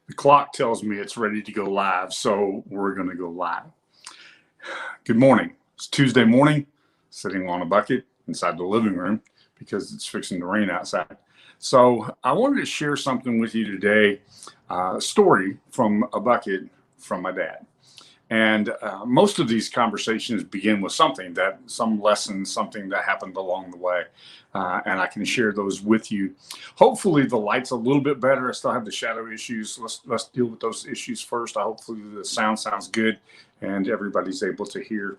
The clock tells me it's ready to go live, so we're going to go live. Good morning. It's Tuesday morning, sitting on a bucket inside the living room because it's fixing to rain outside. So I wanted to share something with you today, a story from a bucket from my dad. And most of these conversations begin with some lesson, something that happened along the way. And I can share those with you. Hopefully the light's a little bit better. I still have the shadow issues. Let's deal with those issues first. Hopefully the sound sounds good and everybody's able to hear.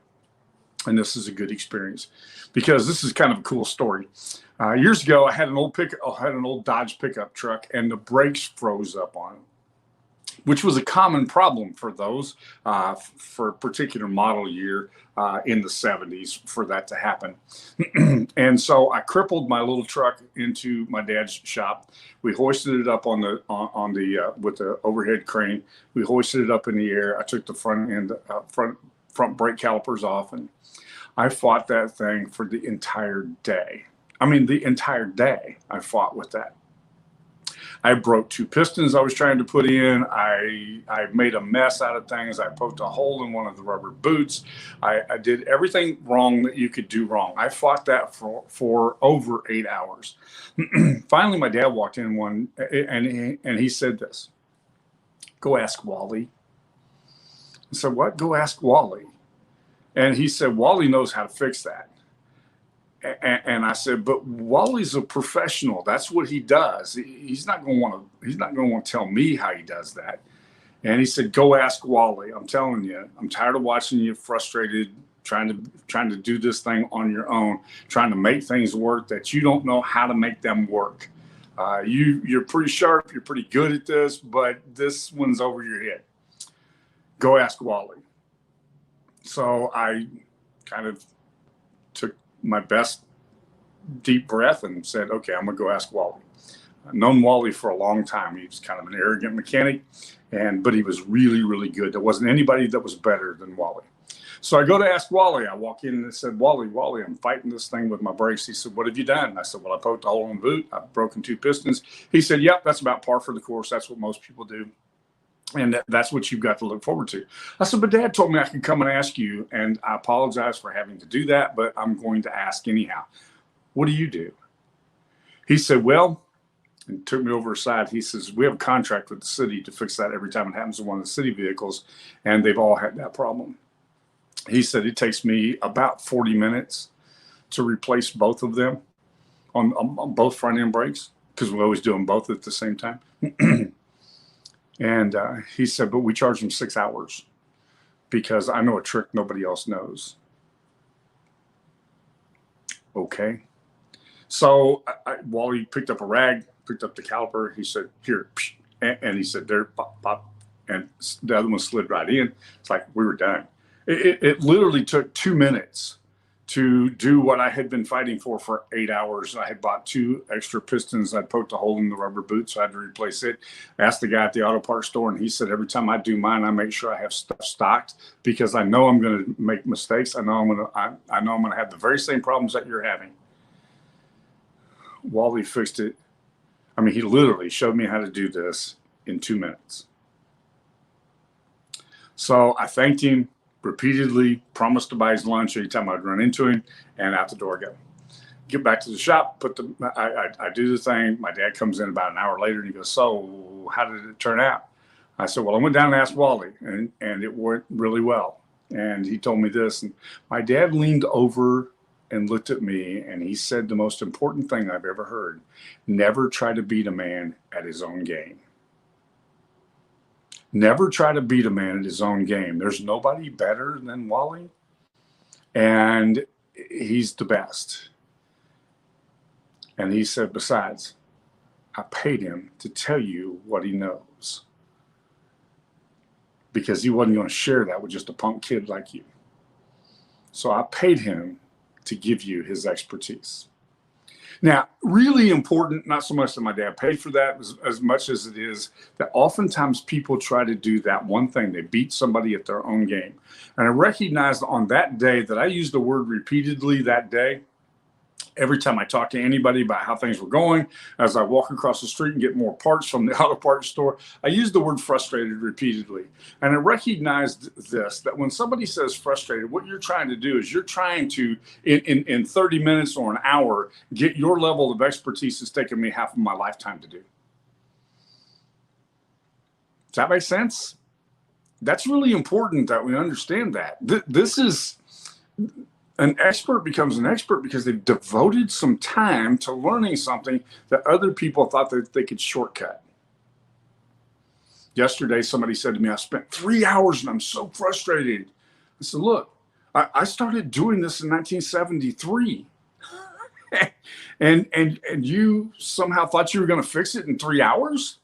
And this is a good experience because this is kind of a cool story. Years ago, I had an old Dodge pickup truck and the brakes froze up on it, which was a common problem for those for a particular model year in the 70s for that to happen. And so I crippled my little truck into my dad's shop. We hoisted it up on the with the overhead crane. We hoisted it up in the air. I took the front brake calipers off, and I fought that thing for the entire day. I mean, the entire day I fought with that. I broke two pistons I was trying to put in. I made a mess out of things. I poked a hole in one of the rubber boots. I did everything wrong that you could do wrong. I fought that for over 8 hours. Finally, my dad walked in and he said this, "Go ask Wally." I said, "What? Go ask Wally." And he said, "Wally knows how to fix that." And I said, "But Wally's a professional. That's what he does. He's not going to want to tell me how he does that." And he said, "Go ask Wally. I'm telling you, I'm tired of watching you frustrated, trying to do this thing on your own, trying to make things work that you don't know how to make them work. You're pretty sharp. You're pretty good at this, but this one's over your head. Go ask Wally." So I kind of took my best deep breath and said, "Okay, I'm gonna go ask Wally." I've known Wally for a long time. He was kind of an arrogant mechanic, but he was really, really good. There wasn't anybody that was better than Wally. So I go to ask Wally. I walk in and I said, Wally, I'm fighting this thing with my brakes." He said, "What have you done?" I said, "Well, I poked a hole in the boot. I've broken two pistons." He said, "Yep, that's about par for the course. That's what most people do. And that's what you've got to look forward to." I said, "But Dad told me I could come and ask you, and I apologize for having to do that, but I'm going to ask anyhow. What do you do?" He said, "Well," and took me over aside. He says, "We have a contract with the city to fix that every time it happens to one of the city vehicles, and they've all had that problem." He said, "It takes me about 40 minutes to replace both of them on both front end brakes, because we always do them both at the same time." And he said, "But we charge them 6 hours because I know a trick nobody else knows." Okay. So Wally picked up a rag, picked up the caliper. He said, "Here," and he said, "There, pop, pop." And the other one slid right in. It's like we were done. It literally took 2 minutes to do what I had been fighting for 8 hours. I had bought two extra pistons. I poked a hole in the rubber boot, so I had to replace it. I asked the guy at the auto parts store, and he said, "Every time I do mine, I make sure I have stuff stocked because I know I'm going to make mistakes. I know I'm going to have the very same problems that you're having." Wally fixed it. I mean, he literally showed me how to do this in 2 minutes. So I thanked him repeatedly, promised to buy his lunch anytime I'd run into him, and out the door I go. Get back to the shop, I do the thing. My dad comes in about an hour later and he goes, "So how did it turn out?" I said, "Well, I went down and asked Wally, and it went really well." And he told me this, and my dad leaned over and looked at me and he said the most important thing I've ever heard: "Never try to beat a man at his own game." Never try to beat a man at his own game. There's nobody better than Wally, and he's the best. And he said, "Besides, I paid him to tell you what he knows, because he wasn't going to share that with just a punk kid like you. So I paid him to give you his expertise." Now, really important, not so much that my dad paid for that as much as it is that oftentimes people try to do that one thing. They beat somebody at their own game. And I recognized on that day that I used the word repeatedly that day, Every time I talk to anybody about how things were going, as I walk across the street and get more parts from the auto parts store, I use the word frustrated repeatedly. And I recognized this, that when somebody says frustrated, what you're trying to do is you're trying to, in 30 minutes or an hour, get your level of expertise that's taken me half of my lifetime to do. Does that make sense? That's really important that we understand that. This is, an expert becomes an expert because they've devoted some time to learning something that other people thought that they could shortcut. Yesterday, somebody said to me, I spent 3 hours and I'm so frustrated. I said, look, I started doing this in 1973. and you somehow thought you were going to fix it in 3 hours?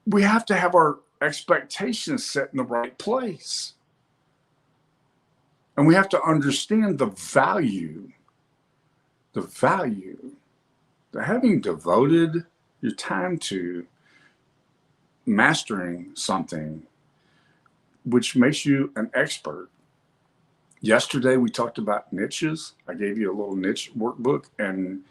We have to have our expectations set in the right place. And we have to understand the value that having devoted your time to mastering something which makes you an expert. Yesterday we talked about niches. I gave you a little niche workbook, and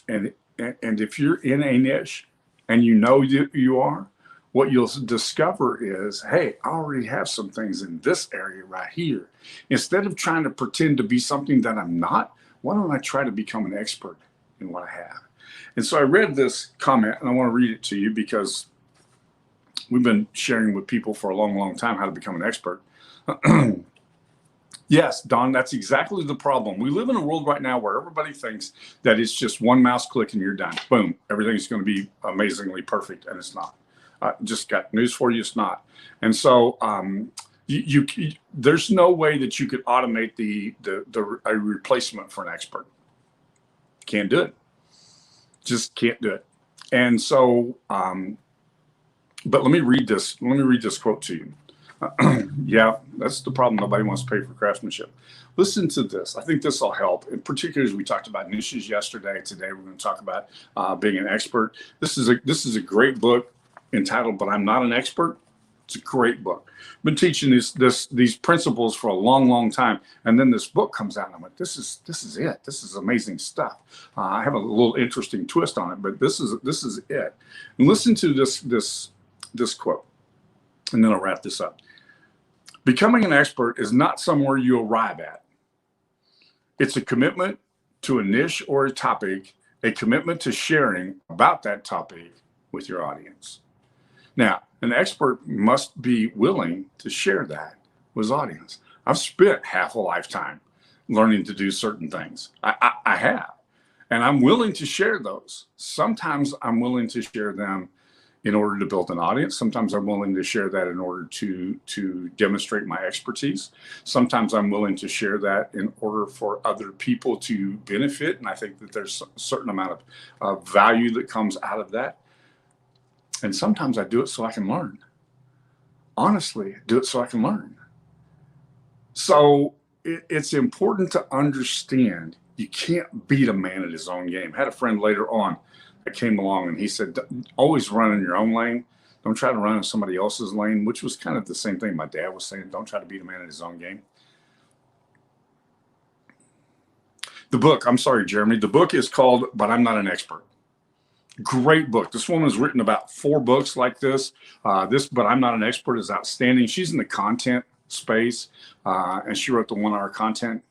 if you're in a niche and you know you are, what you'll discover is, hey, I already have some things in this area right here. Instead of trying to pretend to be something that I'm not, why don't I try to become an expert in what I have? And so I read this comment, and I want to read it to you because we've been sharing with people for a long, long time how to become an expert. Yes, Don, that's exactly the problem. We live in a world right now where everybody thinks that it's just one mouse click and you're done. Boom, everything's going to be amazingly perfect, and it's not. Just got news for you, it's not. And so there's no way that you could automate a replacement for an expert. Can't do it. Just can't do it. And so, but let me read this quote to you. Yeah, that's the problem. Nobody wants to pay for craftsmanship. Listen to this. I think this will help, and particularly as we talked about niches yesterday. Today we're going to talk about being an expert. This is a great book entitled "But I'm Not an Expert." It's a great book. I've been teaching these principles for a long, long time, and then this book comes out, and I'm like, this is it. This is amazing stuff. I have a little interesting twist on it, but this is it. And listen to this quote, and then I'll wrap this up. Becoming an expert is not somewhere you arrive at. It's a commitment to a niche or a topic, a commitment to sharing about that topic with your audience. Now, an expert must be willing to share that with his audience. I've spent half a lifetime learning to do certain things. I have, and I'm willing to share those. Sometimes I'm willing to share them in order to build an audience. Sometimes I'm willing to share that in order to demonstrate my expertise. Sometimes I'm willing to share that in order for other people to benefit. And I think that there's a certain amount of value that comes out of that. And sometimes I do it so I can learn. Honestly, do it so I can learn. So it's important to understand you can't beat a man at his own game. I had a friend later on that came along and he said, always run in your own lane. Don't try to run in somebody else's lane, which was kind of the same thing my dad was saying. Don't try to beat a man at his own game. The book, I'm sorry, Jeremy, the book is called But I'm Not an Expert. Great book. This woman's written about 4 books like this. But I'm Not an Expert is outstanding. She's in the content space, and she wrote the 1-hour content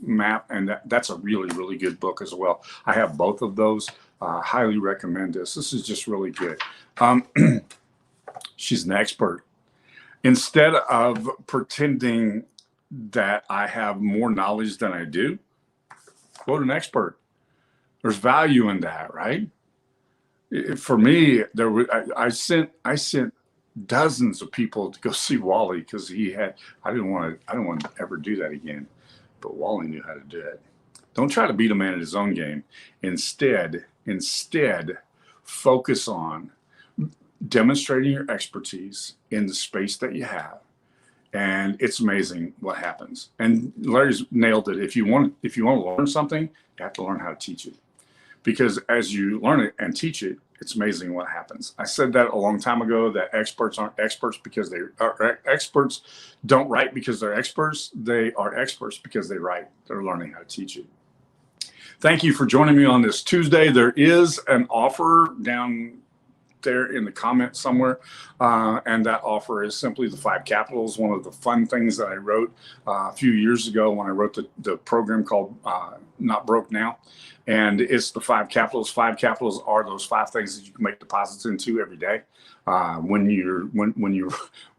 map, and that's a really, really good book as well. I have both of those. Highly recommend this. This is just really good. She's an expert. Instead of pretending that I have more knowledge than I do, quote an expert. There's value in that, right? For me, I sent dozens of people to go see Wally because I didn't want to ever do that again, but Wally knew how to do it. Don't try to beat a man at his own game. Instead, focus on demonstrating your expertise in the space that you have, and it's amazing what happens. And Larry's nailed it. If you want to learn something, you have to learn how to teach it. Because as you learn it and teach it, It's amazing what happens. I said that a long time ago, that experts aren't experts because they are experts, don't write because they're experts. They are experts because they write. They're learning how to teach it. Thank you for joining me on this Tuesday. There is an offer down there in the comments somewhere, and that offer is simply the 5 capitals. One of the fun things that I wrote a few years ago when I wrote the program called Not Broke Now, and it's the 5 capitals. 5 capitals are those 5 things that you can make deposits into every day.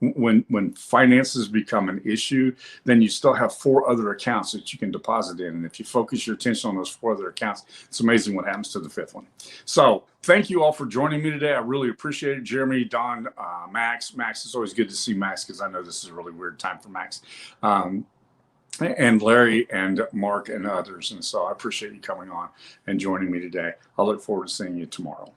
When finances become an issue, then you still have 4 other accounts that you can deposit in. And if you focus your attention on those 4 other accounts, it's amazing what happens to the 5th one. So thank you all for joining me today. I really appreciate it. Jeremy, Don, Max. Max, it's always good to see Max because I know this is a really weird time for Max. And Larry and Mark and others. And so I appreciate you coming on and joining me today. I look forward to seeing you tomorrow.